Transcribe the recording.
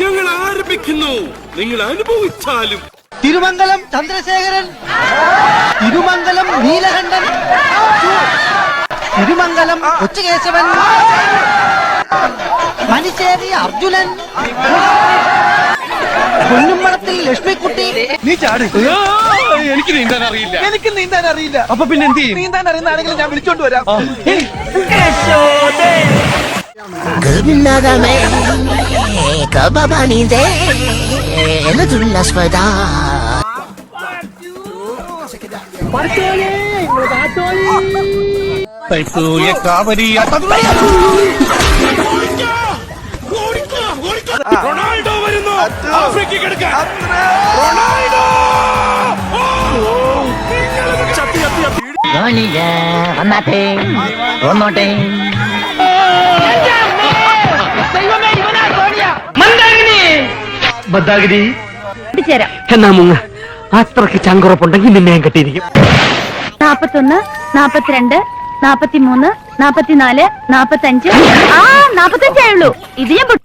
ഞങ്ങൾ ആരംഭിക്കുന്നു. നിങ്ങൾ അനുഭവിച്ചാലും. തിരുമംഗലം ചന്ദ്രശേഖരൻ, തിരുമംഗലം നീലകണ്ഠൻ, തിരുമംഗലം കൊച്ചുകേശവൻ, മണിശ്ശേരി അർജുനൻ, പൊന്നുമ്മളത്തിൽ ലക്ഷ്മിക്കുട്ടി. നീ ചാട്. എനിക്ക് നീന്താൻ അറിയില്ല. എനിക്ക് നീന്താൻ അറിയില്ല. അപ്പൊ പിന്നെ എന്ത് ചെയ്യും? നീന്താൻ അറിയുന്നതാണെങ്കിൽ ഞാൻ വിളിച്ചോണ്ട് വരാം. റൊണാൾഡോ വരുന്നു. ആഫ്രിക്കയ്ക്ക് എടുക്കാൻ റൊണാൾഡോ. വന്നാട്ടെ വന്നോട്ടെ. എന്നാ മുങ്ങ അത്രക്ക് ചങ്കുറപ്പുണ്ടെങ്കിൽ നിന്നെ ഞാൻ കെട്ടിയിരിക്കും. 41, 42, 43, 44, 45. 45 ആയുള്ളൂ. ഇത് ഞാൻ പോയി